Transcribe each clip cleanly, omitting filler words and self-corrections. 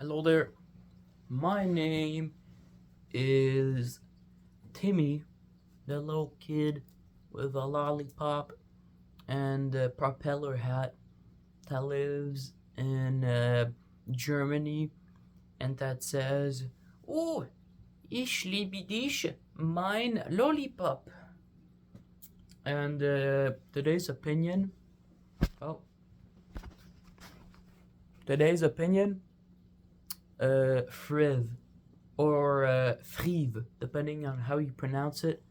Hello there. My name is Timmy, the little kid with a lollipop and a propeller hat that lives in Germany and that says, "Oh, ich liebe dich, mein Lollipop." And today's opinion, oh, today's opinion, Friv or Friv, depending on how you pronounce it.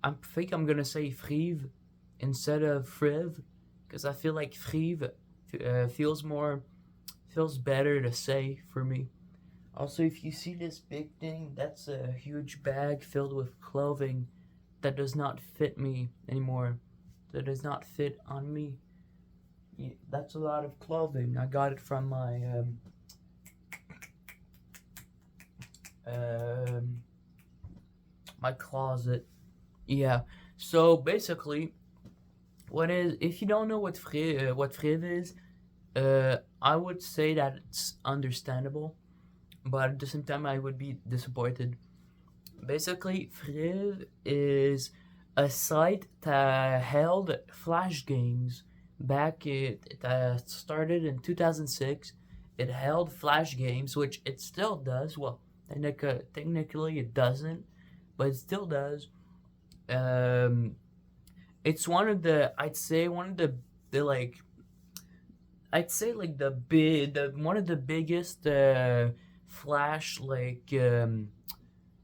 I think I'm gonna say Friv instead of Friv because I feel like Friv feels better to say for me. Also, if you see this big thing, that's a huge bag filled with clothing that does not fit me anymore. That does not fit on me. Yeah, that's a lot of clothing. I got it from um, my closet. Yeah. So basically, if you don't know what Friv is, I would say that it's understandable, but at the same time, I would be disappointed. Basically, Friv is a site that held flash games back. It started in 2006. It held flash games, which it still does. Well, technically it doesn't, but it still does. Um, it's one of the I'd say one of the like I'd say like the big the one of the biggest flash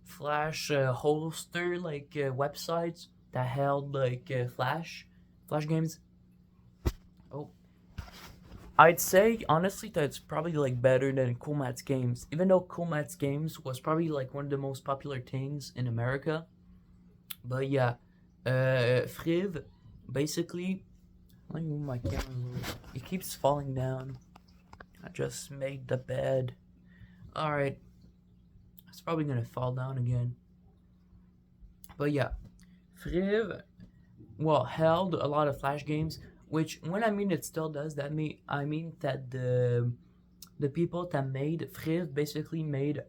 flash holster websites that held flash games. Oh, I'd say honestly that it's probably like better than Cool Matt's Games, even though Cool Matt's Games was probably like one of the most popular things in America. But yeah, Friv basically. Let me move my camera a little bit. It keeps falling down. I just made the bed. Alright, it's probably gonna fall down again. But yeah, Friv, well, held a lot of flash games, which when I mean it still does, I mean that the people that made Friv basically made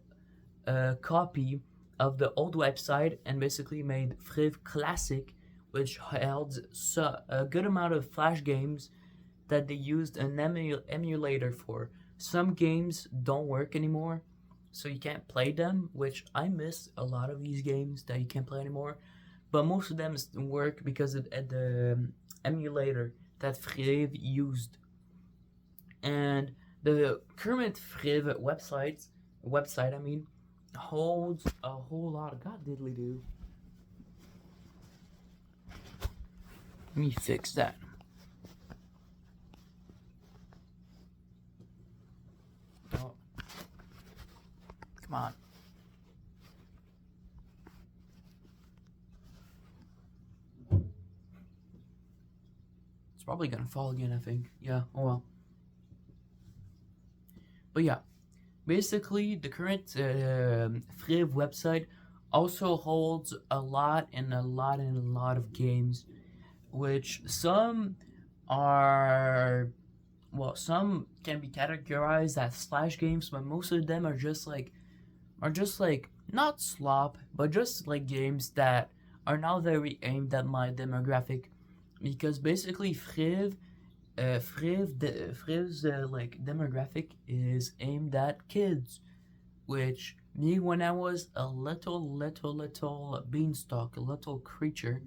a copy of the old website and basically made Friv Classic, which held a good amount of flash games that they used an emulator for. Some games don't work anymore, so you can't play them, which I miss a lot of these games that you can't play anymore. But most of them work because of the emulator that Friv used. And the current Friv website, I mean, holds a whole lot of god diddly do. Let me fix that. Oh, come on. It's probably gonna fall again, I think. Yeah, oh well. But yeah, basically, the current Friv website also holds a lot and a lot and a lot of games, which are some can be categorized as slash games, but most of them are just like not slop, but just like games that are not very aimed at my demographic, because basically Friv's like demographic is aimed at kids, which me when I was a little beanstalk, a little creature,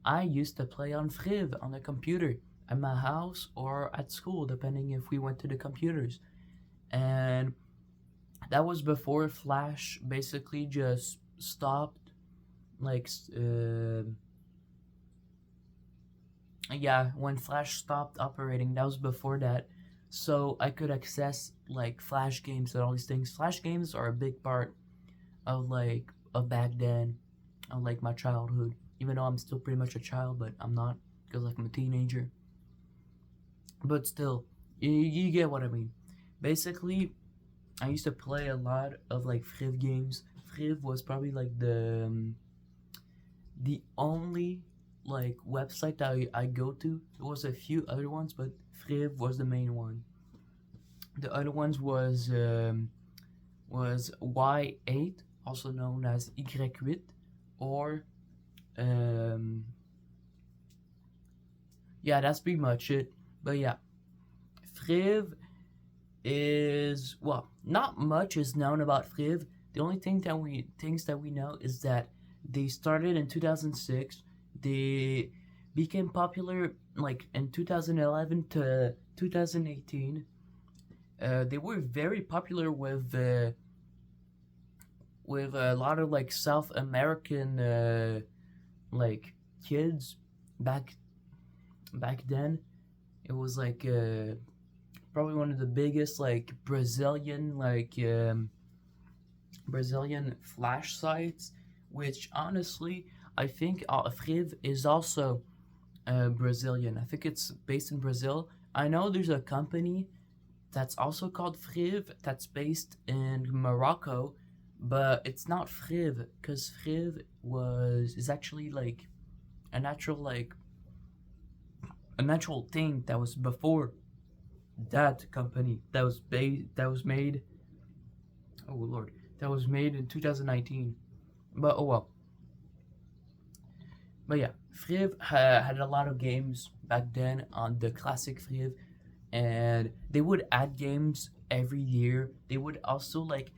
I used to play on Friv on the computer at my house or at school, depending if we went to the computers. And that was before Flash basically just stopped. Like, yeah, when Flash stopped operating, that was before that. So I could access like Flash games and all these things. Flash games are a big part of back then, of like my childhood. Even though I'm still pretty much a child, but I'm not because like I'm a teenager. But still, you get what I mean. Basically, I used to play a lot of like Friv games. Friv was probably like the only like website that I go to. There was a few other ones, but Friv was the main one. The other ones was Y8, also known as Y8, or um, yeah, that's pretty much it. But yeah, Friv is, well, not much is known about Friv. The only things that we know is that they started in 2006. They became popular like in 2011 to 2018. They were very popular with a lot of like South American like kids back back then. It was like probably one of the biggest like Brazilian flash sites, which honestly I think Friv is also Brazilian. I think it's based in Brazil. I know there's a company that's also called Friv that's based in Morocco, but it's not Friv because Friv was is actually like a natural like a natural thing that was before that company that was made. Oh lord, that was made in 2019. But oh well. But yeah, Friv had a lot of games back then on the classic Friv, and they would add games every year. They would also like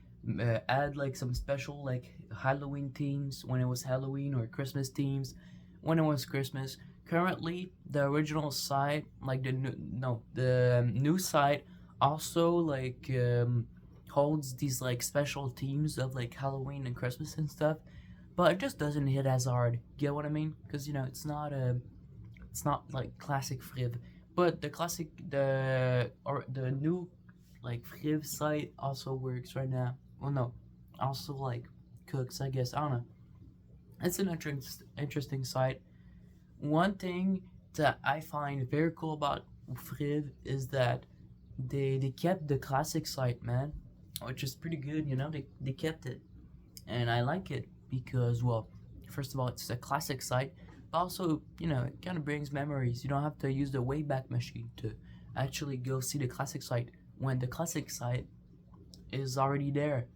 add like some special like Halloween themes when it was Halloween, or Christmas themes when it was Christmas. Currently, the original site, like the new, no, the new site, also like holds these like special themes of like Halloween and Christmas and stuff, but it just doesn't hit as hard. Get what I mean? Because you know it's not like classic Friv, but the new like Friv site also works right now. Well, no, also like cooks, I guess. I don't know. It's an interesting site. One thing that I find very cool about Friv is that they kept the classic site, man, which is pretty good. You know, they kept it, and I like it because, well, first of all, it's a classic site, but also, you know, it kind of brings memories. You don't have to use the Wayback Machine to actually go see the classic site when the classic site is already there.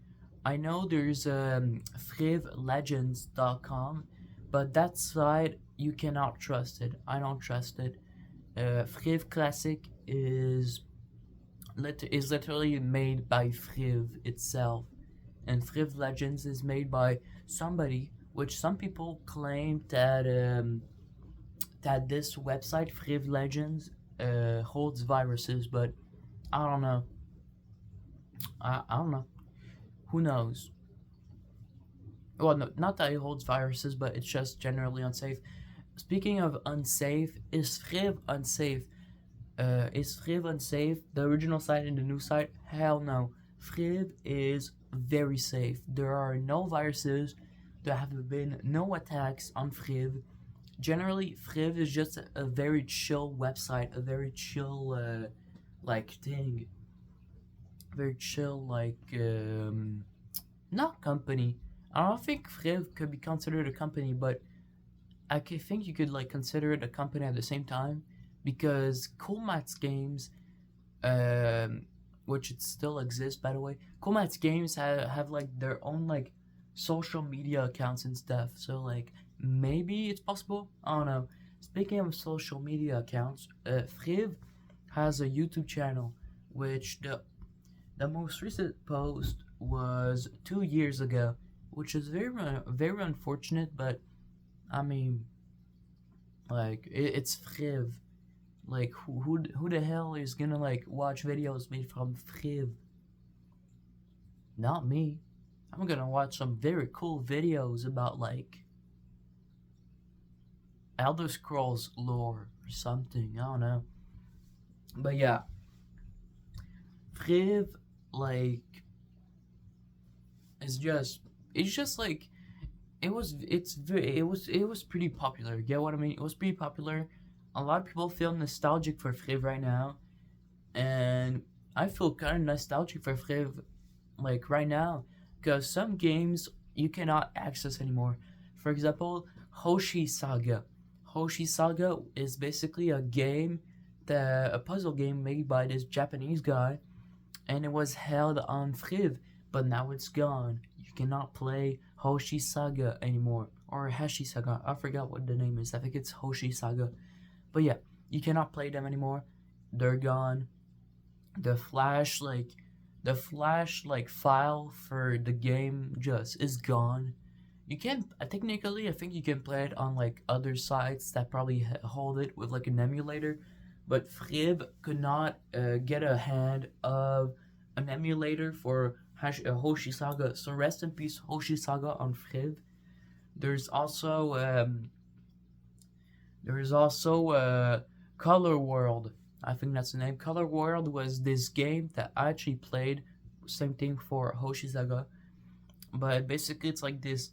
I know there's frivlegends.com, but that site you cannot trust it. I don't trust it. Friv Classic is literally made by Friv itself, and Friv Legends is made by somebody, which some people claim that this website Friv Legends holds viruses, but I don't know. I don't know. Who knows? Well, no, not that it holds viruses, but it's just generally unsafe. Speaking of unsafe, is Friv unsafe? Is Friv unsafe? The original site and the new site? Hell no. Friv is very safe. There are no viruses. There have been no attacks on Friv. Generally, Friv is just a very chill website, a very chill like thing, very chill like not company. I don't think Friv could be considered a company, but think you could like consider it a company at the same time, because Cool Mats Games, which it still exists by the way, Cool Mats Games have like their own like social media accounts and stuff. So like maybe it's possible. I don't know. Speaking of social media accounts, Friv has a YouTube channel, which the most recent post was 2 years ago, which is very unfortunate. But I mean, like it's Friv. Like who the hell is gonna like watch videos made from Friv? Not me. I'm gonna watch some very cool videos about like Elder Scrolls lore or something. I don't know. But yeah, Friv like it's just like it was pretty popular. Get what I mean? It was pretty popular. A lot of people feel nostalgic for Friv right now, and I feel kind of nostalgic for Friv like right now, because some games you cannot access anymore. For example, Hoshi Saga. Hoshi Saga is basically a puzzle game made by this Japanese guy, and it was held on Friv, but now it's gone. You cannot play Hoshi Saga anymore, or Hashi Saga. I forgot what the name is. I think it's Hoshi Saga. But yeah, you cannot play them anymore. They're gone. The Flash the Flash file for the game just is gone. You can technically, I think you can play it on like other sites that probably hold it with like an emulator, but Friv could not get a hand of an emulator for Hoshi Saga. So rest in peace, Hoshi Saga on Friv. There's also Color World. I think that's the name. Color World was this game that I actually played. Same thing for Hoshi Saga, but basically it's like this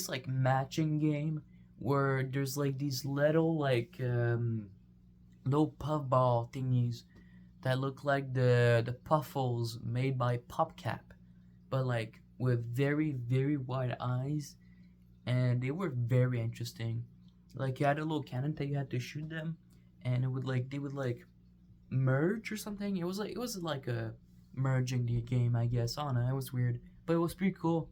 like matching game where there's like these little puffball thingies that look like the puffles made by PopCap, but like with very wide eyes, and they were very interesting. Like you had a little cannon that you had to shoot them, and they would like merge or something. It was like a merging the game, I guess. I don't know. It was weird, but it was pretty cool,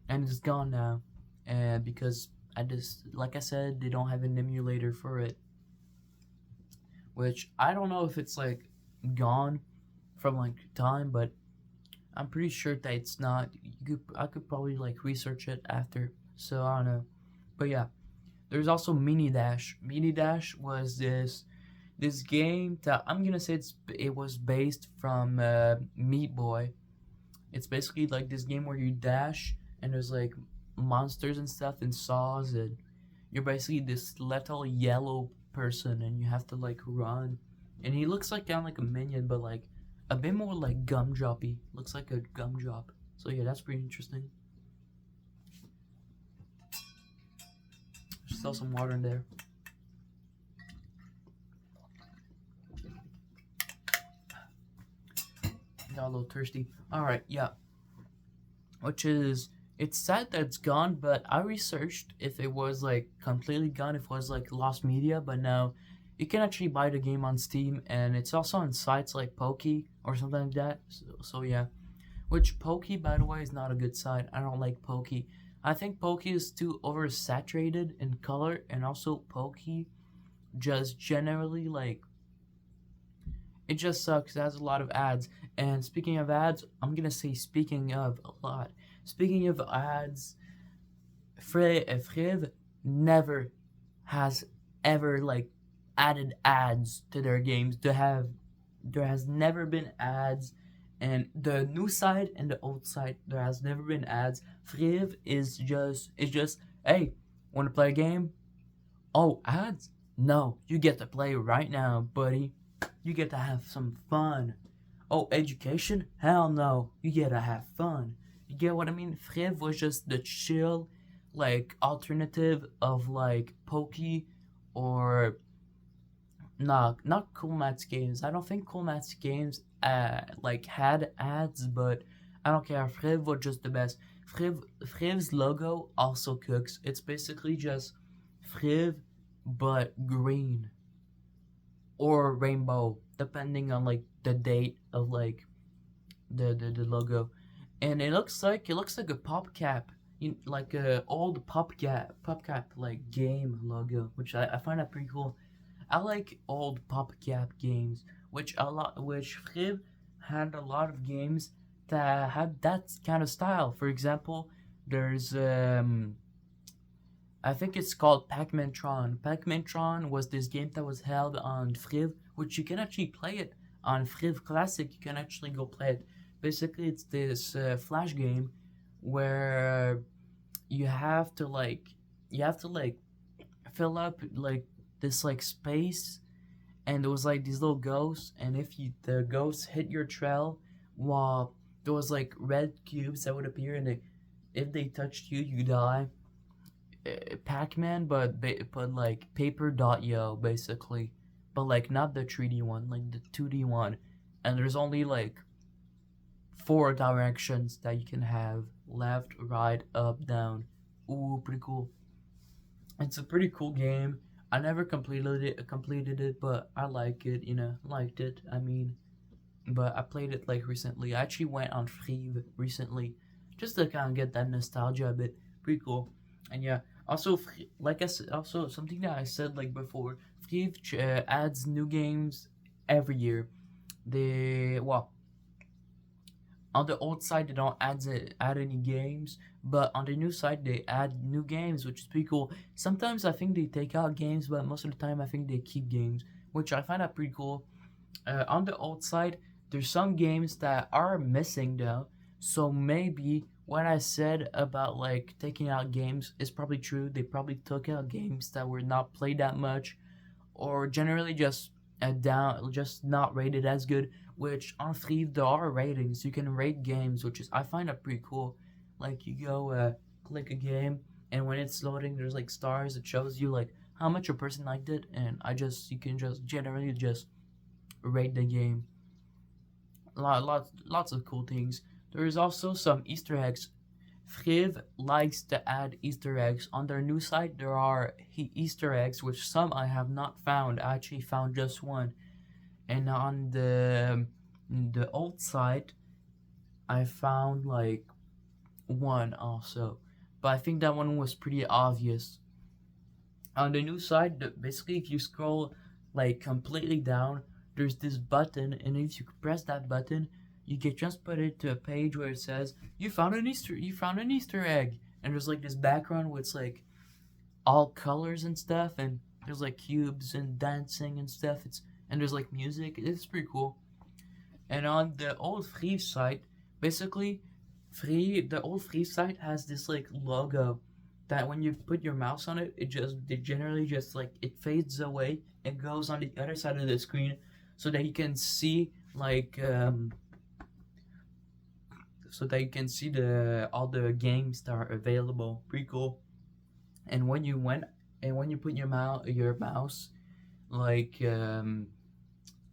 and it's gone now, and because I just like I said, they don't have an emulator for it, which I don't know if it's like gone from like time, but I'm pretty sure that it's not. I could probably like research it after, so I don't know. But yeah, there's also Mini Dash. Mini Dash was this game that I'm gonna say it was based from Meat Boy. It's basically like this game where you dash and there's like monsters and stuff and saws, and you're basically this little yellow person and you have to like run. And he looks like kind of like a minion, but like a bit more like gumdroppy. Looks like a gumdrop. So yeah, that's pretty interesting. There's still some water in there. Got a little thirsty. Alright, yeah. Which is, it's sad that it's gone, but I researched if it was like completely gone, if it was like lost media, but now you can actually buy the game on Steam, and it's also on sites like Pokey or something like that. So yeah. Which Pokey, by the way, is not a good site. I don't like Pokey. I think Pokey is too oversaturated in color, and also Pokey just generally like it just sucks. It has a lot of ads. And speaking of ads, I'm gonna say speaking of a lot. Speaking of ads, Friv never has ever like added ads to their games. There has never been ads, and the new side and the old side there has never been ads. Friv is just hey, want to play a game? Oh, ads? No, you get to play right now, buddy. You get to have some fun. Oh, education? Hell no. You get to have fun. You get what I mean? Friv was just the chill, like, alternative of, like, Pokey or. Nah, not Cool Mats Games. I don't think Cool Mats Games, like, had ads, but I don't care. Friv was just the best. Friv's logo also cooks. It's basically just Friv, but green or rainbow, depending on like the date of like the logo, and it looks like a PopCap, like a old PopCap like game logo, which I find that pretty cool. I like old PopCap games, which Friv had a lot of games that had that kind of style. For example, there's I think it's called Pac-Man Tron. Pac-Man Tron was this game that was held on Friv, which you can actually play it on Friv Classic. You can actually go play it. Basically, it's this flash game where you have to like fill up like this like space, and there was like these little ghosts, and if the ghosts hit your trail, while there was like red cubes that would appear, and if they touched you, you die. Pac-Man, but like Paper.io basically, but like not the 3D one, like the 2D one, and there's only like four directions that you can have: left, right, up, down. Ooh, pretty cool. It's a pretty cool game. I never completed it, but I like it. Liked it. I mean, but I played it like recently. I actually went on Friv recently, just to kind of get that nostalgia a bit. Pretty cool. And yeah, also like I said, also something that I said like before, Friv adds new games every year. They well, on the old side they don't add any games, but on the new side they add new games, which is pretty cool. Sometimes I think they take out games, but most of the time I think they keep games, which I find that pretty cool. On the old side, there's some games that are missing though. So maybe what I said about like taking out games is probably true. They probably took out games that were not played that much, or generally just down, just not rated as good. Which on Free there are ratings. You can rate games, which is I find that pretty cool. Like you go click a game, and when it's loading, there's like stars. It shows you like how much a person liked it, and you can just generally just rate the game. Lots of cool things. There is also some Easter eggs. Friv likes to add Easter eggs. On their new site, there are Easter eggs, which some I have not found. I actually found just one. And on the old site, I found like one also. But I think that one was pretty obvious. On the new site, basically, if you scroll like completely down, there's this button, and if you press that button, you get just put it to a page where it says you found an Easter egg, and there's like this background with like all colors and stuff, and there's like cubes and dancing and stuff. And there's like music. It's pretty cool. And on the old Free site, basically, the old Free site has this like logo that when you put your mouse on it, it generally just like it fades away and goes on the other side of the screen, so that you can see like so that you can see the all the games that are available. Pretty cool. And when you put your mouse like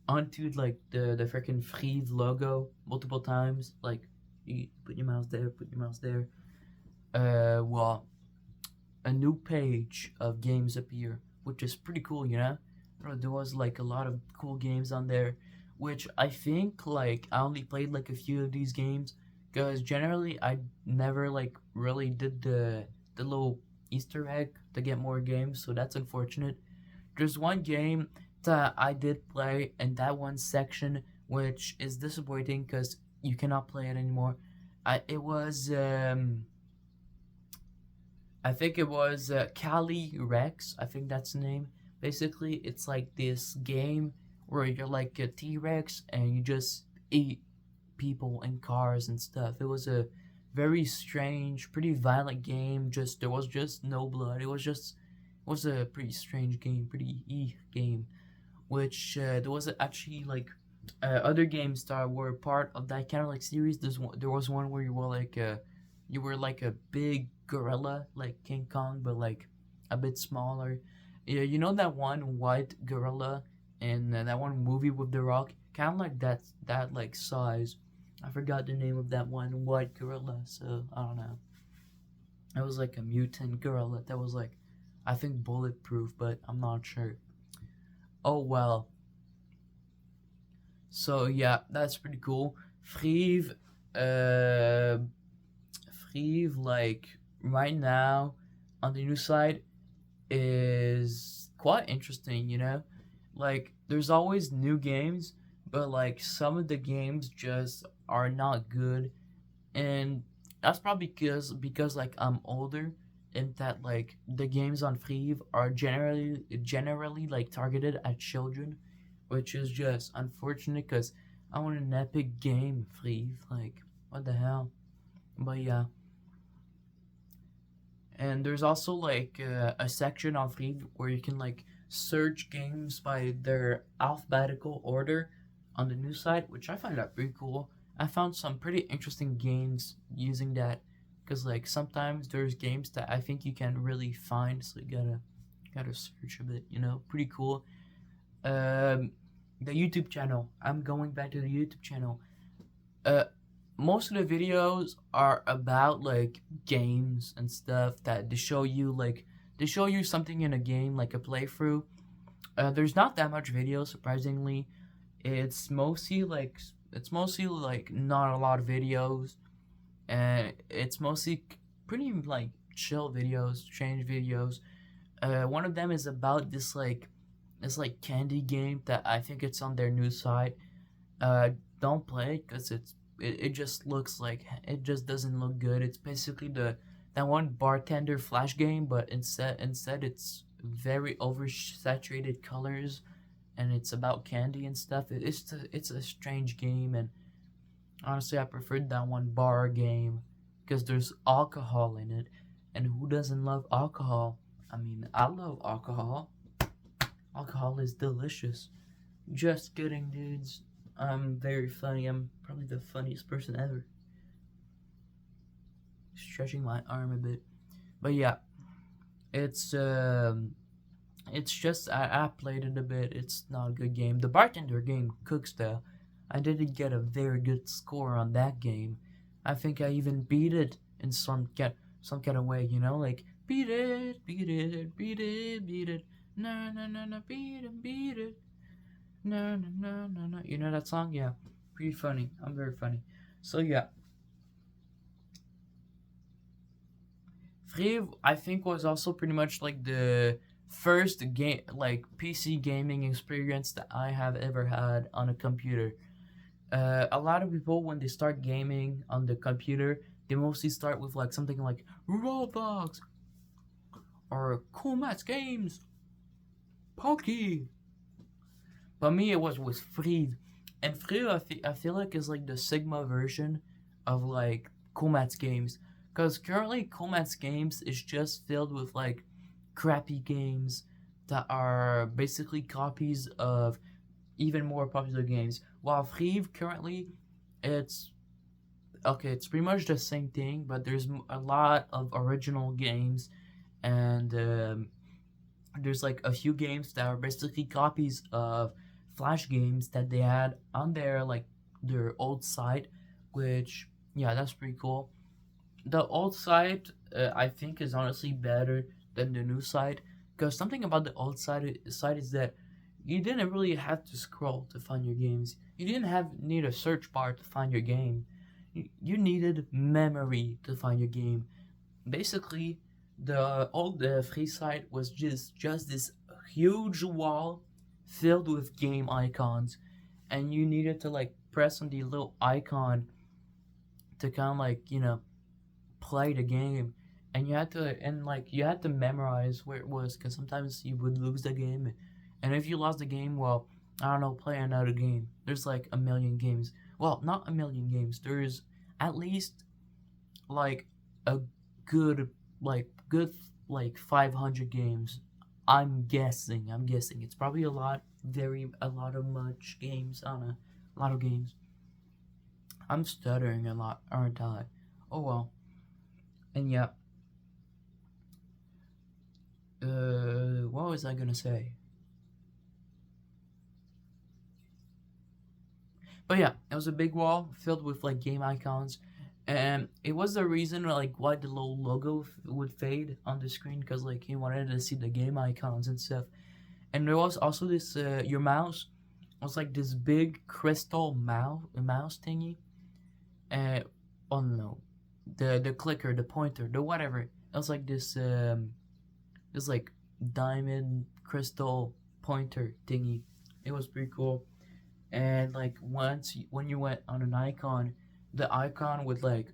onto like the freaking Friv logo multiple times, like you put your mouse there, well, a new page of games appear, which is pretty cool, you know. There was like a lot of cool games on there, which I think like I only played like a few of these games, because generally I never like really did the little Easter egg to get more games, so that's unfortunate. There's one game that I did play in that one section, which is disappointing because you cannot play it anymore. It was I think it was Cali Rex. I think that's the name. Basically, it's like this game where you're like a T Rex and you just eat people and cars and stuff. It was a very strange, pretty violent game. Just there was just no blood. It was a pretty strange game, pretty game. Which there was actually like other games that were part of that kind of like series. There was one where you were like a big gorilla, like King Kong, but like a bit smaller. Yeah, you know that one white gorilla in that one movie with The Rock, kind of like that like size. I forgot the name of that one white gorilla, so I don't know. It was like a mutant gorilla that was like, I think bulletproof, but I'm not sure. Oh well. So yeah, that's pretty cool. Friv, uh, Friv, like right now on the new side is quite interesting. You know, like there's always new games, but like some of the games just are not good, and that's probably because like I'm older, and that like the games on Friv are generally like targeted at children, which is just unfortunate because I want an epic game, Friv. Like what the hell? But yeah, and there's also like a section on Friv where you can like search games by their alphabetical order on the news site, which I find that pretty cool. I found some pretty interesting games using that, because like sometimes there's games that I think you can really find, so you gotta search a bit, you know. Pretty cool. Um, the YouTube channel. I'm going back to the YouTube channel. Uh, Most of the videos are about like games and stuff that they show you something in a game, like a playthrough. There's not that much video, surprisingly. It's mostly like it's mostly like not a lot of videos, and it's mostly pretty like chill videos, strange videos. One of them is about this candy game that I think it's on their new site. Uh, don't play it because it just looks like it just doesn't look good. It's basically the that one bartender flash game, but instead it's very oversaturated colors, and it's about candy and stuff. It's a strange game, and honestly, I preferred that one bar game because there's alcohol in it, and who doesn't love alcohol? I mean, I love alcohol. Alcohol is delicious. Just kidding, dudes. I'm very funny. I'm probably the funniest person ever. Stretching my arm a bit, but yeah, it's it's just I played it a bit. It's not a good game. The bartender game, Cookstyle, I didn't get a very good score on that game. I think I even beat it in some kind of way. You know, like beat it, beat it, beat it, beat it. No, no, no, no, beat it. No, no, no, no, no. You know that song? Yeah, pretty funny. I'm very funny. So yeah, Friv I think was also pretty much like the first game like PC gaming experience that I have ever had on a computer. A lot of people when they start gaming on the computer, they mostly start with like something like Roblox or Cool Mats Games, Pokey. But me, it was with Friv, and Friv I feel like is like the Sigma version of like Cool Mats Games, because currently Cool Mats Games is just filled with like crappy games that are basically copies of even more popular games. While Friv currently, it's okay. It's pretty much the same thing, but there's a lot of original games, and there's like a few games that are basically copies of Flash games that they had on their old site, which yeah, that's pretty cool. The old site I think is honestly better than the new site because something about the old site is that you didn't really have to scroll to find your games. You didn't have need a search bar to find your game. You needed memory to find your game. Basically, the old free site was just this huge wall filled with game icons, and you needed to like press on the little icon to kind of like play the game, and you had to memorize where it was because sometimes you would lose the game, and if you lost the game, well, I don't know, play another game. There's like a million games. Well, not a million games. There's at least like a good good like 500 games. I'm guessing it's probably a lot of much games on a lot of games. I'm stuttering a lot, aren't I? Oh well. And yeah, what was I gonna say? But yeah, it was a big wall filled with like game icons, and it was the reason like why the little logo would fade on the screen because like he wanted to see the game icons and stuff. And there was also this your mouse was like this big crystal mouse thingy. Uh, oh no, the clicker, the pointer, the whatever. It was like this like diamond crystal pointer thingy. It was pretty cool. And like when you went on an icon, the icon would like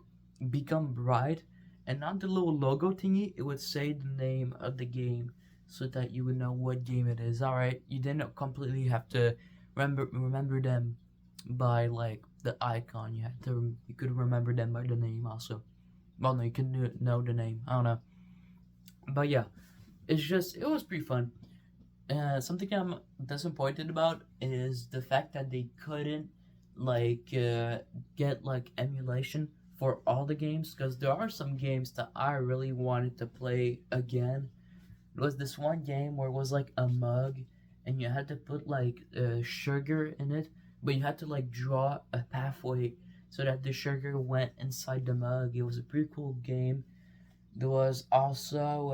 become bright, and not the little logo thingy. It would say the name of the game, so that you would know what game it is. All right, you didn't completely have to remember them by like the icon. You could remember them by the name also. Well, no, you can know the name. I don't know, but yeah, it was pretty fun. Something I'm disappointed about is the fact that they couldn't like get like emulation for all the games because there are some games that I really wanted to play again. There was this one game where it was like a mug and you had to put like sugar in it, but you had to like draw a pathway so that the sugar went inside the mug. It was a pretty cool game. There was also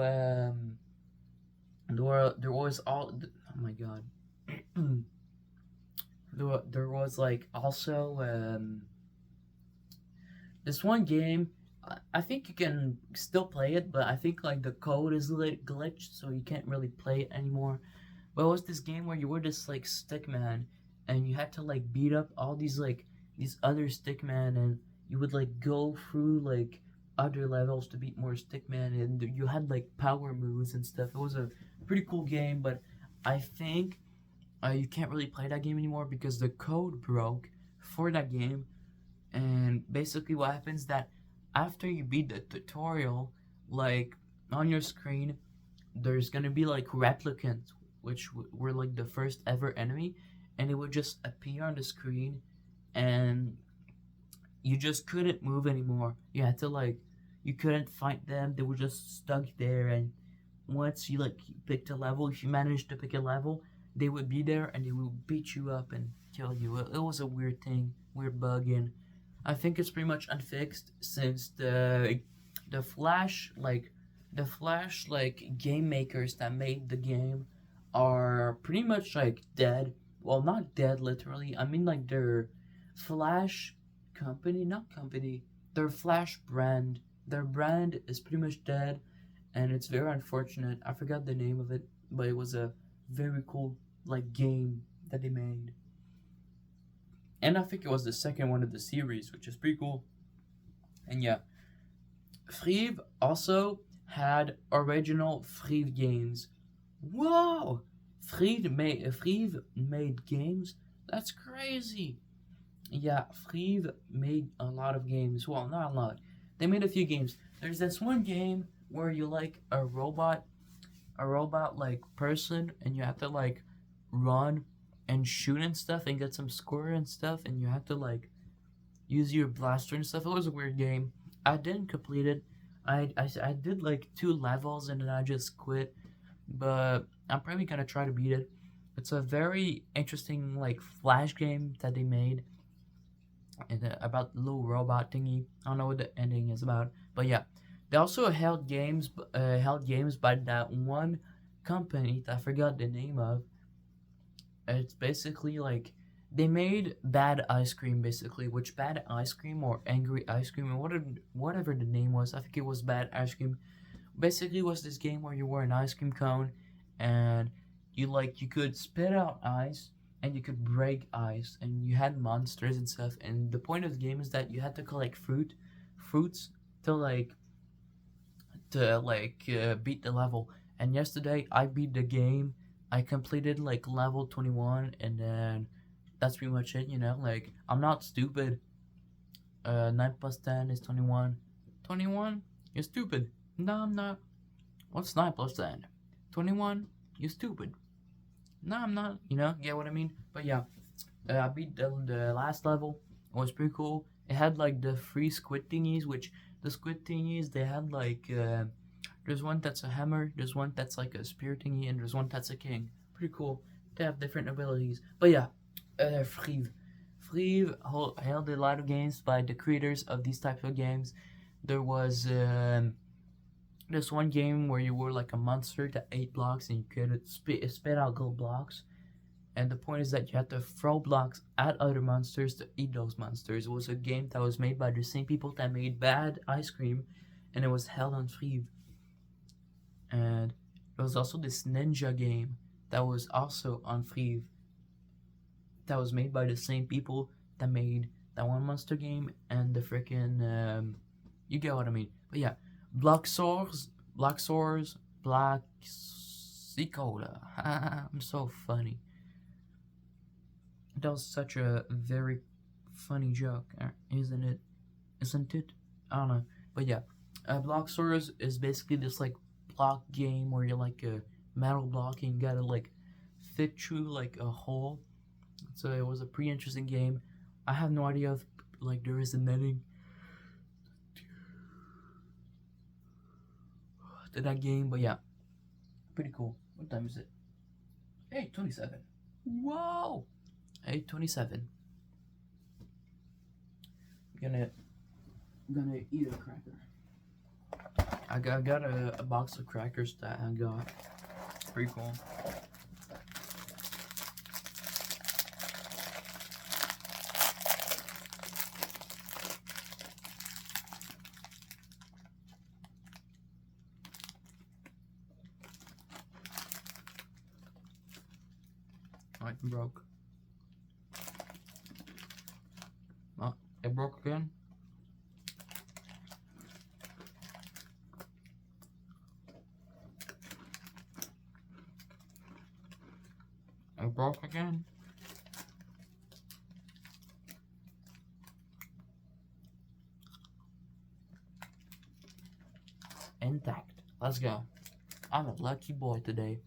there was all oh my god there was like also this one game. I think you can still play it, but I think like the code is glitched, so you can't really play it anymore. But it was this game where you were this like stick man, and you had to like beat up all these other stick man, and you would like go through like other levels to beat more stick man, and you had like power moves and stuff. It was a pretty cool game, but I think you can't really play that game anymore because the code broke for that game. And basically what happens that after you beat the tutorial, like on your screen there's gonna be like replicants, which were like the first ever enemy, and it would just appear on the screen, and you just couldn't move anymore. You had to like, you couldn't fight them, they were just stuck there. And once you like picked a level, if you managed to pick a level, they would be there and they would beat you up and kill you. It was a weird thing, weird bug, and I think it's pretty much unfixed since the Flash like game makers that made the game are pretty much like dead. Well, not dead literally. I mean like their Flash company, not company, their Flash brand. Their brand is pretty much dead, and it's very unfortunate. I forgot the name of it, but it was a very cool like game that they made. And I think it was the second one of the series, which is pretty cool. And yeah, Friv also had original Friv games. Whoa! Friv made games? That's crazy. Yeah, Friv made a lot of games. Well, not a lot. They made a few games. There's this one game where you like a robot like person, and you have to like run and shoot and stuff and get some score and stuff, and you have to like use your blaster and stuff. It was a weird game. I didn't complete it. I did like 2 levels and then I just quit, but I'm probably gonna try to beat it. It's a very interesting like flash game that they made, and about the little robot thingy. I don't know what the ending is about, but yeah, they also held games by that one company that I forgot the name of. It's basically like they made bad ice cream, basically, which bad ice cream or angry ice cream, or whatever the name was. I think it was bad ice cream. Basically, was this game where you were an ice cream cone, and you could spit out ice and you could break ice, and you had monsters and stuff. And the point of the game is that you had to collect fruits to beat the level. And yesterday I beat the game. I completed like level 21, and then that's pretty much it, like I'm not stupid. 9 plus 10 is 21. 21? You're stupid. No, I'm not. What's 9 plus 10? 21? You're stupid. No, I'm not. Get what I mean? But yeah, I beat the last level. It was pretty cool. It had like the 3 squid thingies, which the squid thingies, they had like there's one that's a hammer, there's one that's like a spear thingy, and there's one that's a king. Pretty cool. They have different abilities. But yeah, Friv. Friv held a lot of games by the creators of these types of games. There was this one game where you were like a monster that ate blocks, and you could spit out gold blocks. And the point is that you had to throw blocks at other monsters to eat those monsters. It was a game that was made by the same people that made bad ice cream, and it was held on Friv. And there was also this ninja game that was also on Friv, that was made by the same people that made that one monster game and the freaking you get what I mean. But yeah, Black Swords, Black Secola. I'm so funny. That was such a very funny joke, isn't it? Isn't it? I don't know. But yeah, Block Swords is basically this like block game where you're like a metal block and you gotta like fit through like a hole. So it was a pretty interesting game. I have no idea if like there is a netting to that game, but yeah, pretty cool. What time is it? 8:27. Whoa! 8:27. I'm gonna eat a cracker. I got a box of crackers that I got. Pretty cool. it broke. Oh, it broke again. It broke again. Intact. Let's go. I'm a lucky boy today.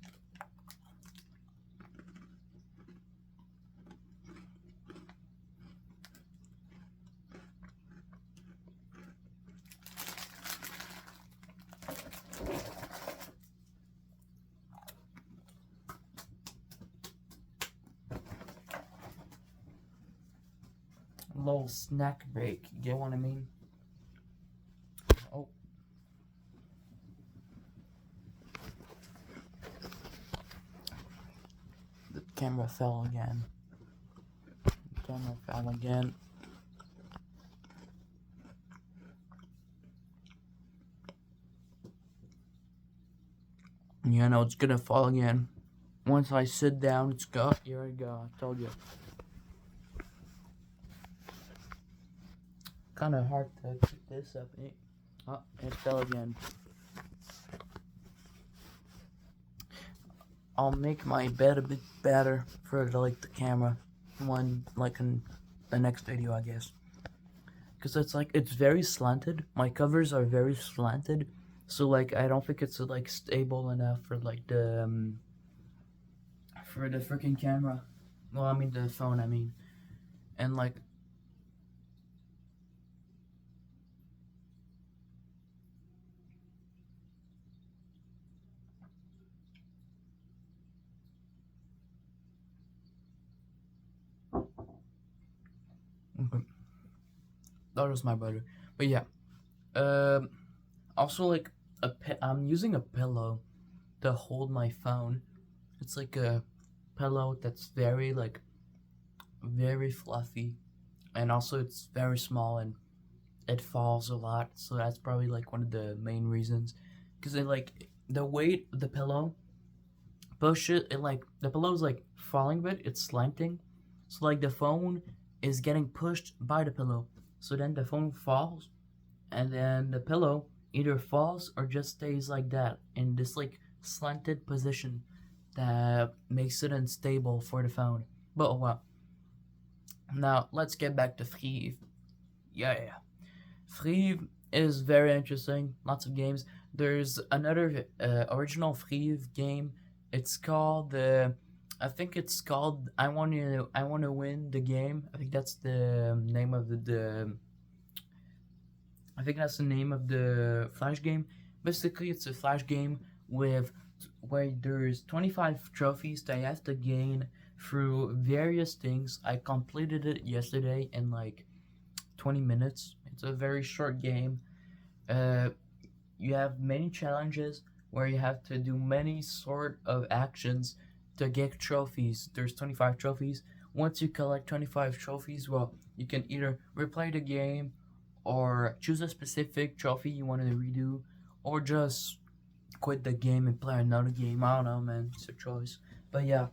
Little snack break. You get what I mean? Oh. The camera fell again. The camera fell again. You know, it's gonna fall again. Once I sit down, it's go. Here I go. I told you. Kind of hard to keep this up. Oh, it fell again. I'll make my bed a bit better for like the camera one, like in the next video, I guess. Because it's like it's very slanted. My covers are very slanted, so like I don't think it's like stable enough for like the for the freaking camera. Well, I mean the phone. I mean, and like. Okay. That was my brother. But yeah. Also like I'm using a pillow to hold my phone. It's like a pillow that's very like very fluffy, and also it's very small and it falls a lot. So that's probably like one of the main reasons. Cause it like the weight of the pillow push it like the pillow's like falling a bit. It's slanting, so like the phone is getting pushed by the pillow. So then the phone falls, and then the pillow either falls or just stays like that in this like slanted position that makes it unstable for the phone. But oh well. Now let's get back to Friv. Yeah. Friv is very interesting. Lots of games. There's another original Friv game. It's called I think it's called I want to win the game. I think that's the name of the I think that's the name of the Flash game. Basically, it's a Flash game with where there's 25 trophies that you have to gain through various things. I completed it yesterday in like 20 minutes. It's a very short game. You have many challenges where you have to do many sort of actions to get trophies. There's 25 trophies. Once you collect 25 trophies, well, you can either replay the game or choose a specific trophy you want to redo, or just quit the game and play another game. I don't know, man. It's a choice. But yeah,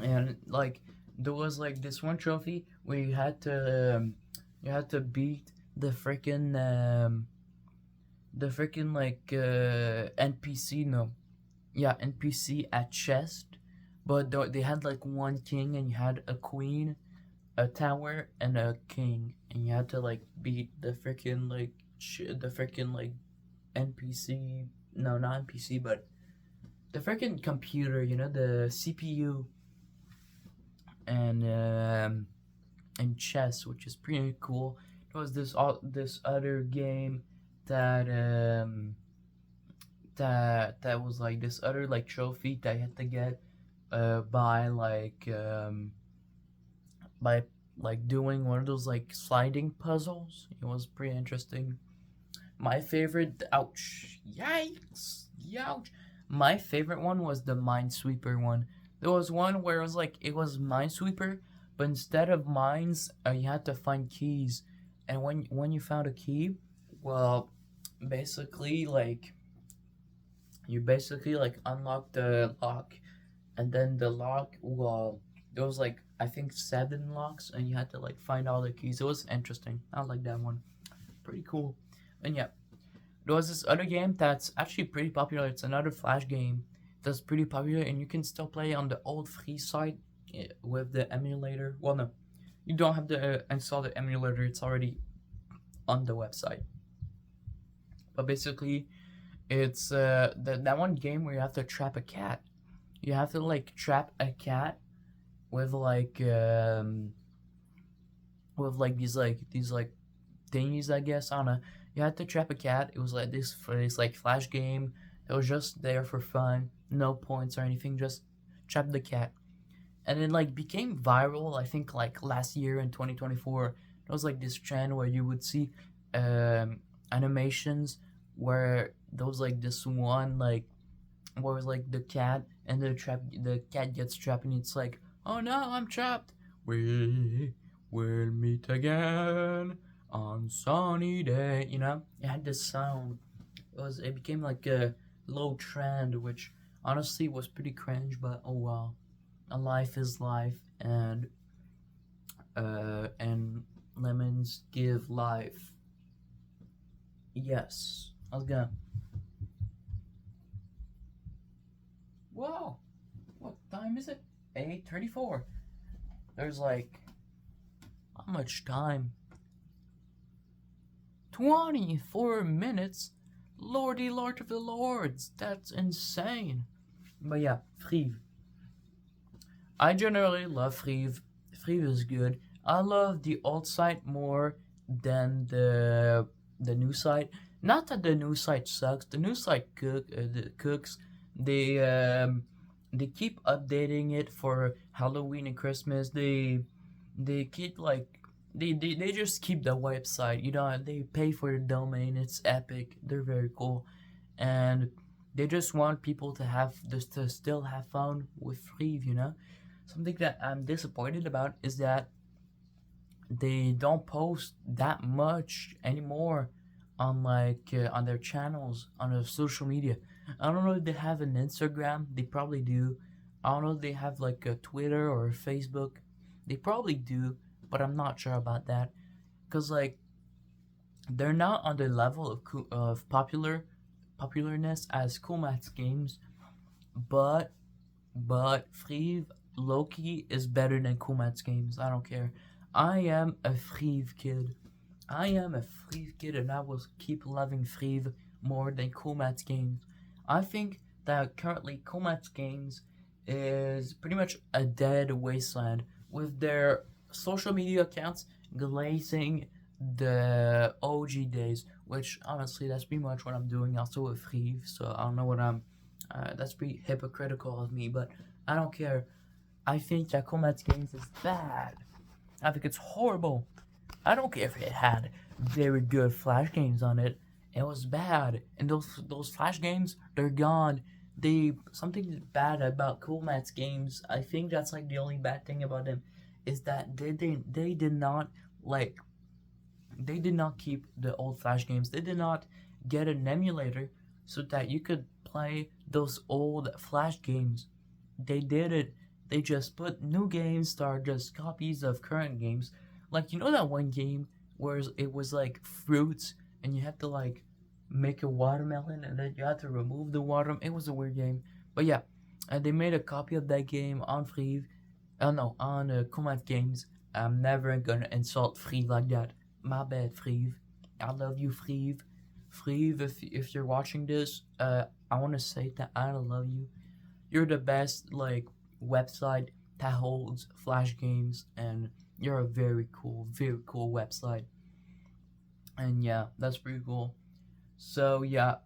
and like there was like this one trophy where you had to beat the freaking like NPC. No, yeah, NPC at chest, but they had like one king and you had a queen, a tower, and a king, and you had to like beat the freaking like the freaking like NPC. No, not NPC, but the freaking computer. You know, the CPU and chess, which is pretty cool. There was this other game that that was like this other like trophy that I had to get by doing one of those like sliding puzzles. It was pretty interesting. My favorite, ouch, yikes, youch. My favorite one was the Minesweeper one. There was one where it was Minesweeper, but instead of mines, you had to find keys, and when you found a key, well, basically like you basically like unlock the lock, and then the lock, well, There was like I think 7 locks, and you had to like find all the keys. It was interesting. I like that one. Pretty cool. And yeah, there was this other game that's actually pretty popular. It's another Flash game that's pretty popular, and you can still play on the old free site with the emulator. Well, no, you don't have to install the emulator. It's already on the website. But basically, it's that one game where you have to trap a cat. You have to like trap a cat with these like thingies, I guess. I don't know. You had to trap a cat. It was like this like Flash game. It was just there for fun, no points or anything. Just trap the cat, and it like became viral. I think like last year in 2024, it was like this trend where you would see animations where there was like this one like where was like the cat and the cat gets trapped and it's like, oh no, I'm trapped. We will meet again on sunny day. It had this sound. It became like a low trend, which honestly was pretty cringe, but oh well. A life is life, and lemons give life. Yes, I was gonna. Whoa, what time is it? 8:34. There's like how much time? 24 minutes. Lordy Lord of the Lords, that's insane. But yeah, Friv. I generally love Friv. Friv is good. I love the old site more than the new site. Not that the new site sucks. The new site cooks. They they keep updating it for Halloween and Christmas. They keep like they just keep the website. They pay for the domain. It's epic. They're very cool, and they just want people to have just to still have fun with Friv. Something that I'm disappointed about is that they don't post that much anymore on their channels on their social media. I don't know if they have an Instagram. They probably do. I don't know if they have like a Twitter or a Facebook. They probably do, but I'm not sure about that because like they're not on the level of popularness as Cool Maths games, but Friv Loki is better than Cool Maths games. I don't care. I am a Friv kid. I am a Friv kid, and I will keep loving Friv more than Cool Maths games. I think that currently Cool Maths games is pretty much a dead wasteland with their social media accounts glazing the OG days, which honestly that's pretty much what I'm doing also with Friv. So I don't know what I'm. That's pretty hypocritical of me, but I don't care. I think that Cool Maths games is bad. I think it's horrible. I don't care if it had very good Flash games on it. It was bad, and those Flash games, they're gone. Something bad about Cool Maths games. I think that's like the only bad thing about them, is that they did not like they did not keep the old Flash games. They did not get an emulator so that you could play those old Flash games. They did it. They just put new games that are just copies of current games. Like that one game where it was like fruits and you had to like make a watermelon and then you had to remove the water. It was a weird game, but yeah, and they made a copy of that game on Friv. Oh no, on Cool Maths Games. I'm never gonna insult Friv like that. My bad, Friv. I love you, Friv. Friv, if you're watching this, I want to say that I love you. You're the best like website that holds Flash games, and you're a very cool website. And yeah, that's pretty cool. So yeah,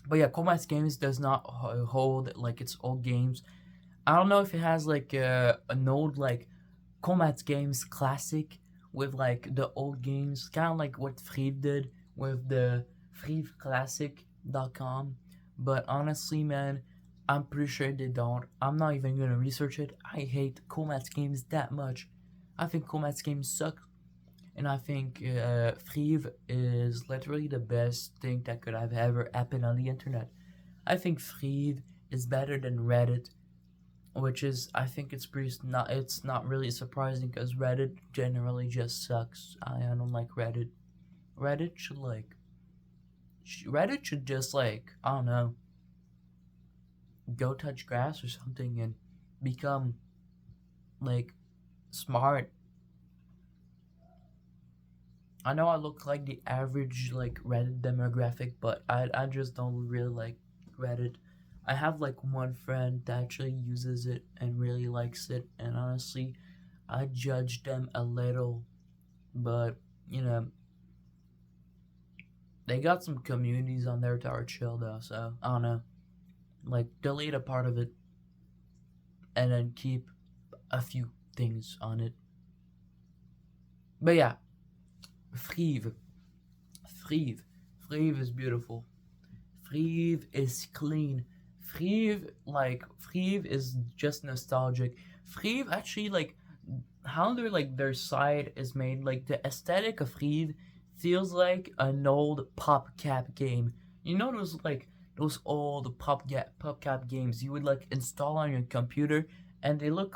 but yeah, Cool Maths Games does not hold like its old games. I don't know if it has like an old like Cool Maths Games Classic with like the old games, kind of like what Friv did with the FrivClassic.com. But honestly, man, I'm pretty sure they don't. I'm not even gonna research it. I hate Cool Maths Games that much. I think Cool Maths Games suck, and I think Friv is literally the best thing that could have ever happened on the internet. I think Friv is better than Reddit. which is I think it's not really surprising because Reddit generally just sucks. I don't like Reddit. Reddit should like Reddit should just like I don't know, go touch grass or something and become like smart. I know I look like the average like Reddit demographic, but I just don't really like Reddit. I have like one friend that actually uses it and really likes it, and honestly, I judge them a little, but you know, they got some communities on there that are chill though, so I don't know. Like delete a part of it and then keep a few things on it. But yeah, Friv. Friv. Friv is beautiful. Friv is clean. Friv is just nostalgic. Friv actually like how their side is made, like the aesthetic of Friv feels like an old PopCap game. You know those old PopCap games you would like install on your computer, and they look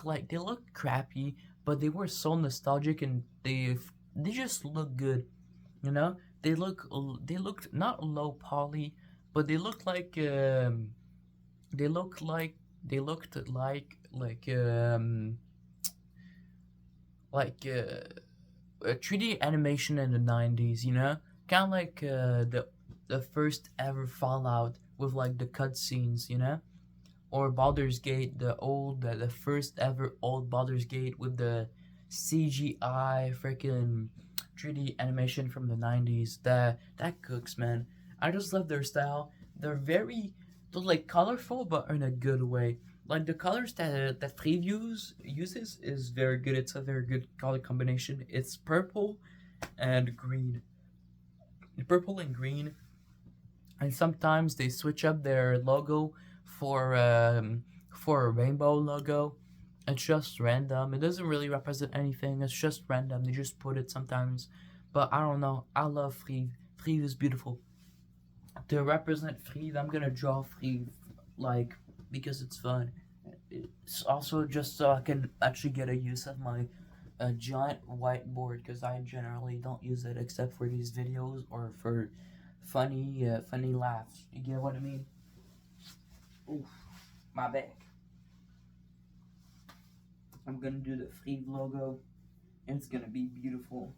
crappy, but they were so nostalgic and they just look good. You know, they looked not low poly, but they looked like they looked like a 3D animation in the 90s, you know? Kind of like the first ever Fallout with like the cutscenes, you know? Or Baldur's Gate, the first ever old Baldur's Gate with the CGI freaking 3D animation from the 90s. That cooks, man. I just love their style. They're like colorful but in a good way. Like the colors that Previews uses is very good. It's a very good color combination. It's purple and green. Purple and green, and sometimes they switch up their logo for a rainbow logo. It's just random. It doesn't really represent anything. It's just random. They just put it sometimes. But I don't know. I love Friv. Friv is beautiful. To represent Friv, I'm gonna draw Friv like because it's fun. It's also just so I can actually get a use of my giant whiteboard because I generally don't use it except for these videos or for funny laughs. You get what I mean? Oof, my back. I'm gonna do the Friv logo. It's gonna be beautiful.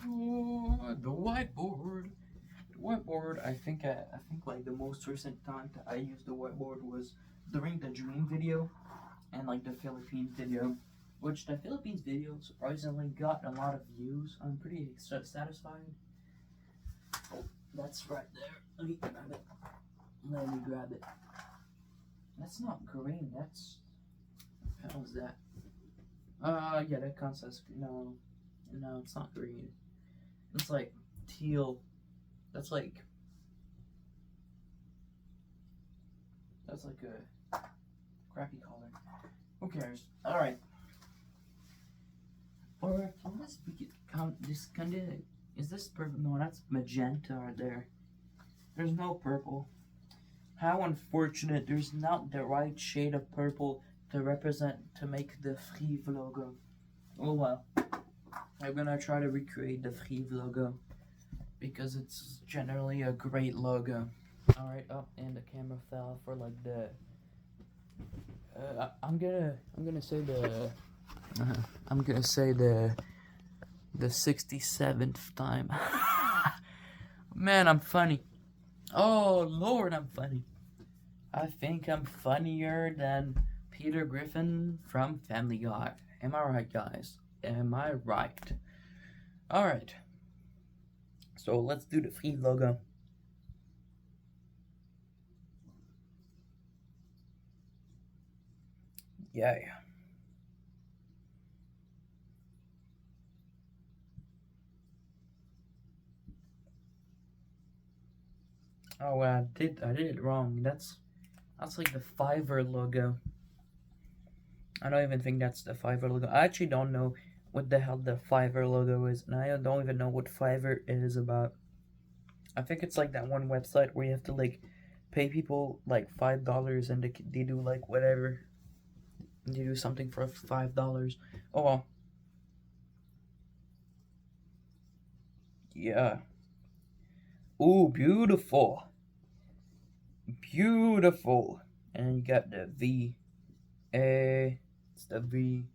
Oh, the whiteboard. Whiteboard. I think like the most recent time that I used the whiteboard was during the Dream video and like the Philippines video, which the Philippines video surprisingly got a lot of views. I'm pretty satisfied. Oh, that's right there. Let me grab it. Let me grab it. That's not green. That's what was that? Yeah, that counts as no, it's not green. It's like teal. That's like a crappy color. Who cares? All right. Or unless we could count this kind of. Is this purple? No, that's magenta right there. There's no purple. How unfortunate. There's not the right shade of purple to make the Friv logo. Oh well. I'm gonna try to recreate the Friv logo because it's generally a great logo. Alright, and the camera fell for like the I'm gonna say the 67th time. Man, I'm funny. Oh Lord, I'm funny. I think I'm funnier than Peter Griffin from Family Guy. Am I right, guys? Am I right? Alright. So let's do the Friv logo. Yeah. Oh, I did it wrong. That's like the Fiverr logo. I don't even think that's the Fiverr logo. I actually don't know what the hell the Fiverr logo is, and I don't even know what Fiverr is about. I think it's like that one website where you have to like pay people like $5 and they do like whatever. They do something for $5. Oh well, yeah. Ooh, beautiful, beautiful. And you got the V. It's the V,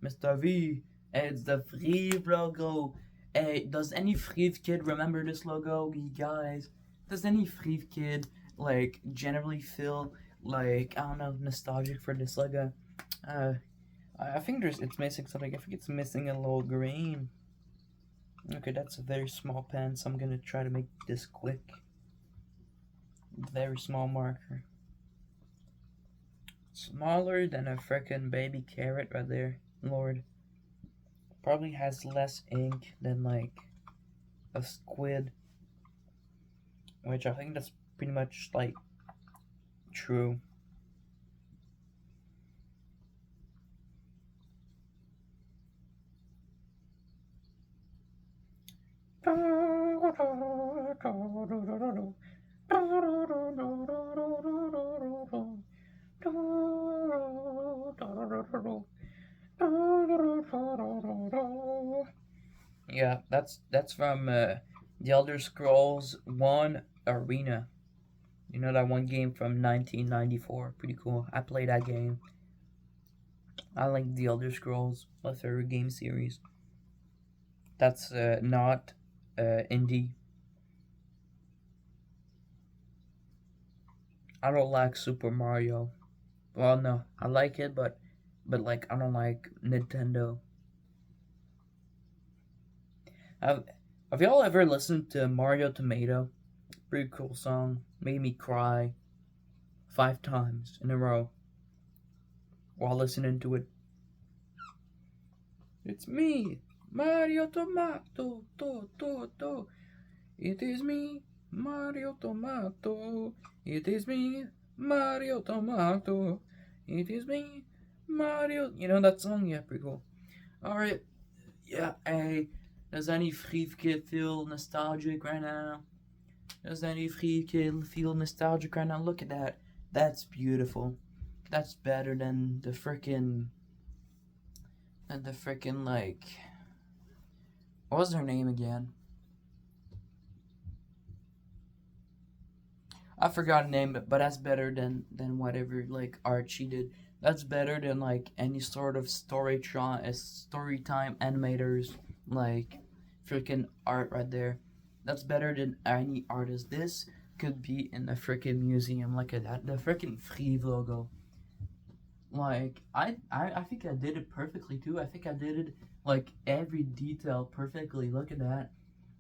Mr. V. It's the Friv logo. Does any Friv kid remember this logo, you guys? Does any Friv kid like generally feel like, I don't know, nostalgic for this logo? Uh, I think it's missing something. I think it's missing a little green. Okay, that's a very small pen, so I'm gonna try to make this quick. Very small marker. Smaller than a frickin' baby carrot right there. Lord. Probably has less ink than like a squid. Which I think that's pretty much like true. Yeah, that's from The Elder Scrolls 1 Arena. You know that one game from 1994? Pretty cool. I played that game. I like The Elder Scrolls, my favorite game series. That's not indie. I don't like Super Mario. Well, no, I like it, but like I don't like Nintendo. Have Have y'all ever listened to Mario Tomato? Pretty cool song. Made me cry 5 times in a row while listening to it. It's me, Mario Tomato, to. It is me, Mario Tomato. It is me, Mario Tomato. It is me, Mario. You know that song? Yeah, pretty cool. Alright, yeah, hey. Does any Frief kid feel nostalgic right now? Does any Frief kid feel nostalgic right now? Look at that. That's beautiful. That's better than the frickin'. And the frickin' like. What was her name again? I forgot her name, but that's better than whatever like art she did. That's better than like any sort of story time animators like freaking art right there. That's better than any artist. This could be in a freaking museum. Look at that, the freaking Friv logo. Like I think I did it perfectly too. I think I did it like every detail perfectly. Look at that.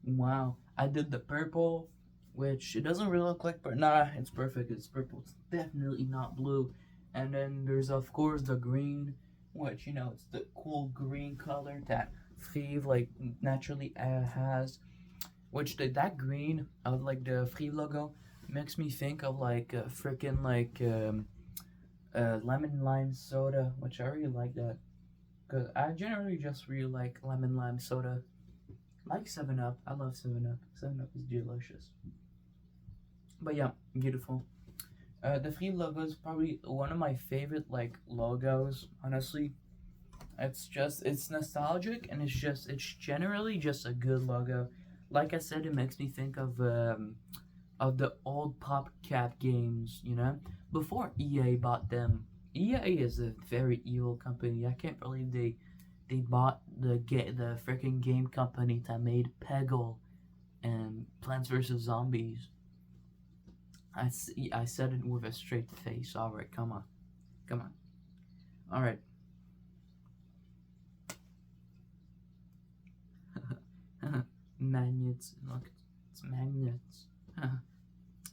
Wow. I did the purple, which it doesn't really look like, but nah, it's perfect. It's purple. It's definitely not blue. And then there's of course the green, which you know it's the cool green color that Friv like naturally has. Which that green of like the Friv logo makes me think of like a freaking like lemon lime soda, which I really like that. Cause I generally just really like lemon lime soda. Like 7 Up. I love 7 Up. 7 Up is delicious. But yeah, beautiful. The free logo is probably one of my favorite like logos. Honestly, it's nostalgic and it's generally just a good logo. Like I said, it makes me think of the old PopCap games. You know, before EA bought them. EA is a very evil company. I can't believe they bought the freaking game company that made Peggle and Plants vs Zombies. I said it with a straight face. All right, come on, come on. All right. Magnets. Look, it's magnets.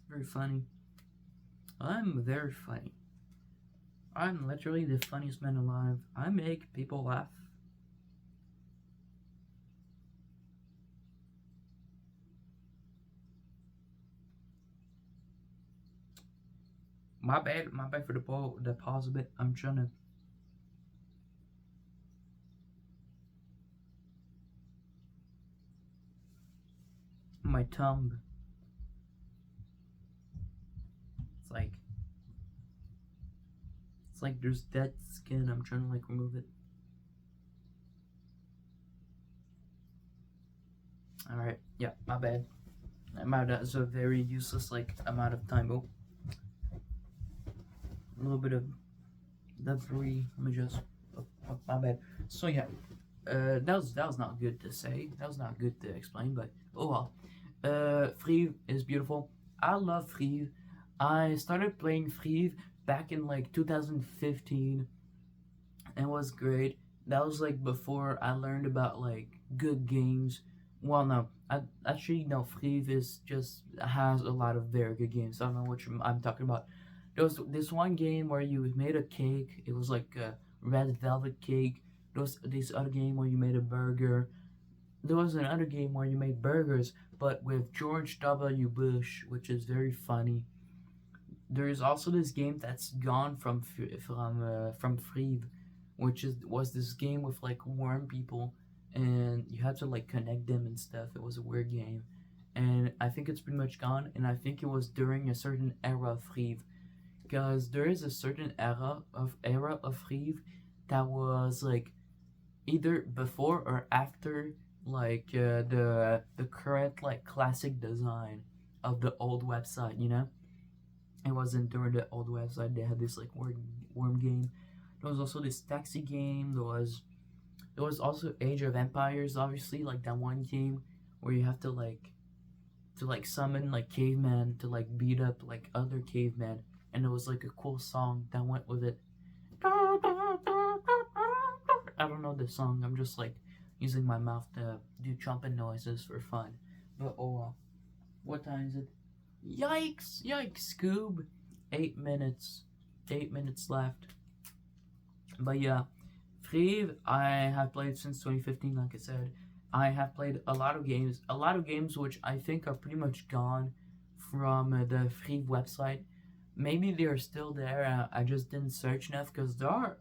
Very funny. I'm very funny. I'm literally the funniest man alive. I make people laugh. My bad for the pause a bit. I'm trying to my tongue. It's like there's dead skin. I'm trying to like remove it. All right. Yeah, my bad. That's a very useless like amount of time. Oh, a little bit of debris. Let me just. My bad. So yeah, that was not good to say. That was not good to explain. But oh well. Friv is beautiful. I love Friv. I started playing Friv back in like 2015 and it was great. That was like before I learned about like good games. Well, no, I actually no. Friv is just has a lot of very good games. I don't know what I'm talking about. There was this one game where you made a cake. It was like a red velvet cake. There was this other game where you made a burger. There was another game where you made burgers, but with George W. Bush, which is very funny. There is also this game that's gone from Friv, which was this game with like worm people, and you had to like connect them and stuff. It was a weird game, and I think it's pretty much gone. And I think it was during a certain era of Friv, because there is a certain era of Friv that was like either before or after like the current like classic design of the old website. It wasn't during the old website. They had this like worm game. There was also this taxi game. There was also Age of Empires, obviously, like that one game where you have to like summon like cavemen to like beat up like other cavemen, and it was like a cool song that went with it. I don't know the song. I'm just like using my mouth to do trumpet noises for fun. But oh well. What time is it? Yikes! Yikes, Scoob! 8 minutes. 8 minutes left. But yeah, Friv, I have played since 2015, like I said. I have played a lot of games which I think are pretty much gone from the Friv website. Maybe they're still there. I just didn't search enough because there are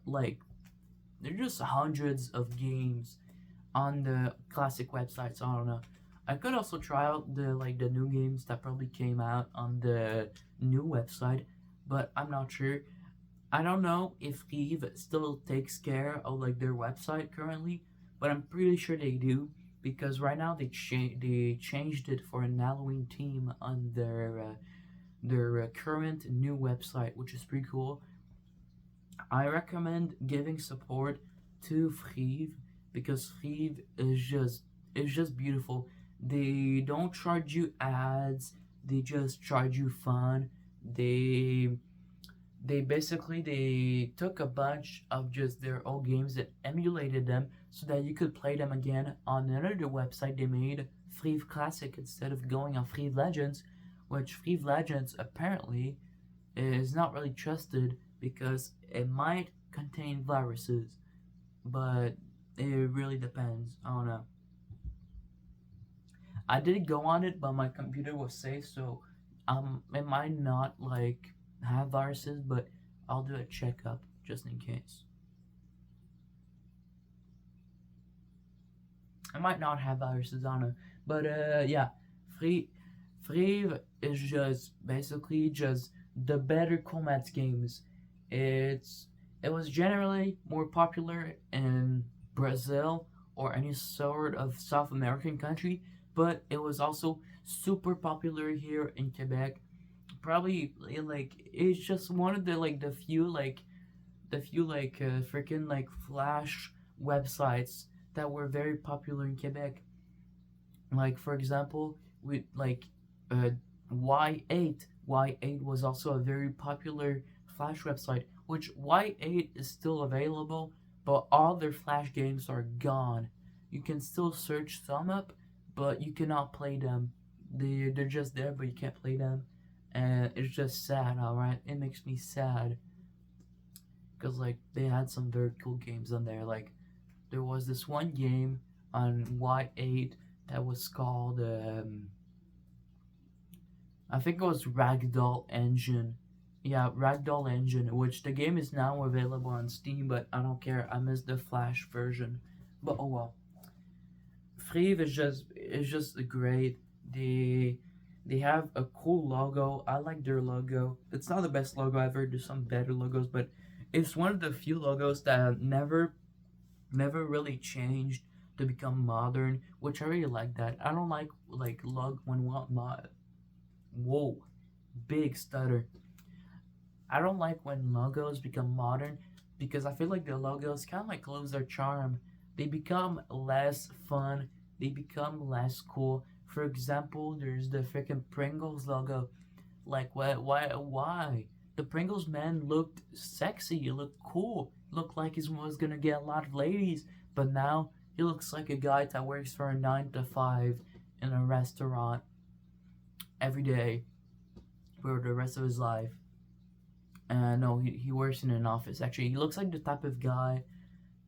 just hundreds of games on the classic website. So I don't know. I could also try out the new games that probably came out on the new website, but I'm not sure. I don't know if Eve still takes care of like their website currently, but I'm pretty sure they do because right now they changed it for an Halloween theme on their current new website, which is pretty cool. I recommend giving support to Friv because Friv is just beautiful. They don't charge you ads. They just charge you fun. They they took a bunch of just their old games and emulated them so that you could play them again on another website they made, Friv Classic, instead of going on Friv Legends, which Friv Legends apparently is not really trusted because it might contain viruses, but it really depends. I don't know. I did go on it, but my computer was safe, so it might not like have viruses, but I'll do a checkup just in case. I might not have viruses on it, but yeah, free Free is just basically just the better combat games. It's it was generally more popular in Brazil or any sort of South American country, but it was also super popular here in Quebec. Probably like it's just one of the few freaking like flash websites that were very popular in Quebec. Like for example, with like uh, Y8. Y8 was also a very popular Flash website, which Y8 is still available, but all their Flash games are gone. You can still search some up, but you cannot play them. They're just there, but you can't play them, and it's just sad. All right, it makes me sad because like they had some very cool games on there. Like there was this one game on Y8 that was called I think it was Ragdoll Engine. Yeah, Ragdoll Engine, which the game is now available on Steam, but I don't care. I missed the Flash version. But oh well. Friv is just great. They have a cool logo. I like their logo. It's not the best logo ever. There's some better logos, but It's one of the few logos that never really changed to become modern, which I really like that. I don't like log when what mod. Whoa, big stutter. I don't like when logos become modern because I feel like the logos kind of like lose their charm. They become less fun. They become less cool. For example, there's the freaking Pringles logo. Like what? Why? The Pringles man looked sexy. He looked cool. Looked like he was gonna get a lot of ladies. But now he looks like a guy that works for a 9 to 5 in a restaurant every day for the rest of his life. No, he works in an office. Actually, he looks like the type of guy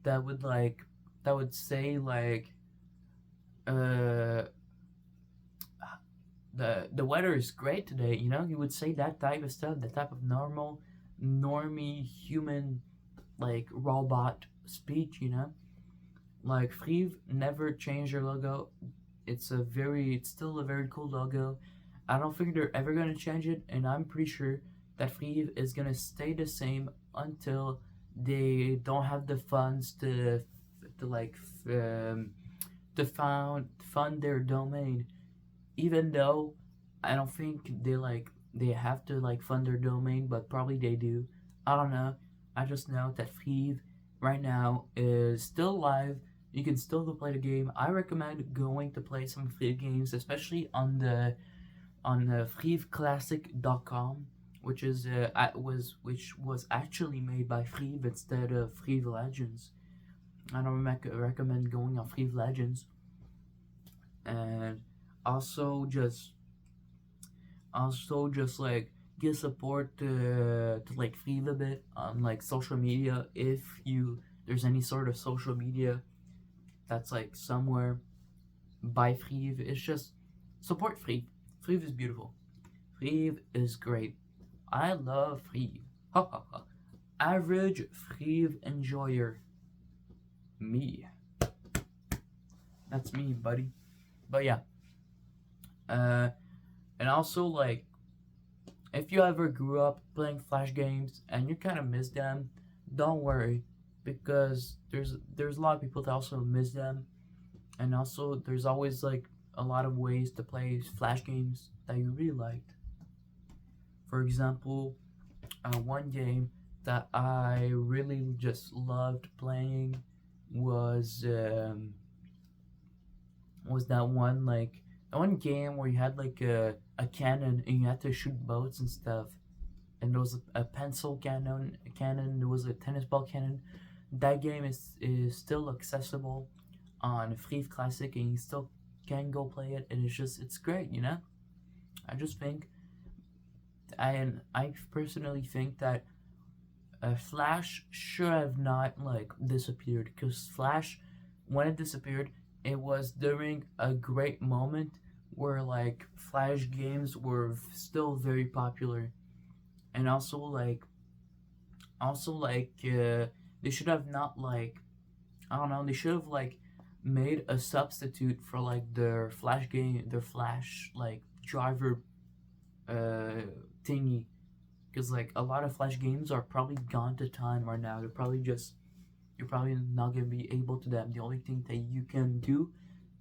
that would say like uh the weather is great today. You know, he would say that type of stuff. That type of normie human like robot speech. You know, like Friv never changed their logo. It's still a very cool logo. I don't think they're ever gonna change it, and I'm pretty sure that Friv is gonna stay the same until they don't have the funds to like to fund their domain. Even though I don't think they have to like fund their domain, but probably they do. I don't know. I just know that Friv right now is still live. You can still go play the game. I recommend going to play some Friv games, especially on the frivclassic.com, which was actually made by Friv instead of Friv Legends. I don't recommend going on Friv Legends, and also just like give support to like Friv a bit on like social media. If there's any sort of social media that's like somewhere by Friv, it's just support Friv. Friv is beautiful. Friv is great. I love Friv. Ha ha ha. Average Friv enjoyer. Me. That's me, buddy. But yeah. And also like if you ever grew up playing Flash games and you kind of miss them, don't worry, because there's a lot of people that also miss them, and also there's always like a lot of ways to play Flash games that you really liked. For example, one game that I really just loved playing was that one game where you had like a cannon and you had to shoot boats and stuff, and there was a pencil cannon, there was a tennis ball cannon. That game is still accessible on Friv Classic, and you still can go play it, and it's great, you know. I just think, I personally think that Flash should have not like disappeared, because Flash, when it disappeared, it was during a great moment where like Flash games were still very popular, and they should have not like, I don't know, they should have like made a substitute for like their Flash like driver thingy, because like a lot of Flash games are probably gone to time right now. You're probably not gonna be able to them. The only thing that you can do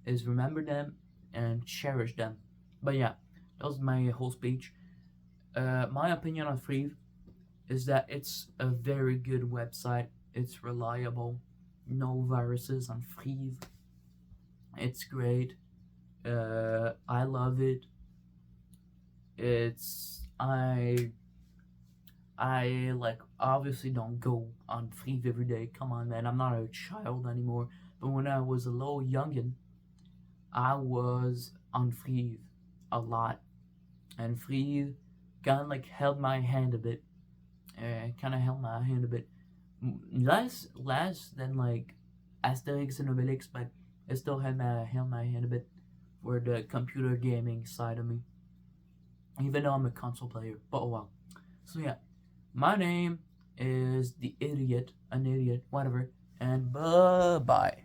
is remember them and cherish them. But yeah, that was my whole speech. My opinion on Friv is that it's a very good website. It's reliable. No viruses on Friv. It's great. I love it. I like obviously don't go on Friv every day. Come on, man. I'm not a child anymore. But when I was a little youngin', I was on Friv a lot, and Friv kind of like held my hand a bit. Less than like Asterix and Obelix, but it still held my hand a bit for the computer gaming side of me. Even though I'm a console player, but oh well. So yeah, my name is an idiot, whatever, and bye bye.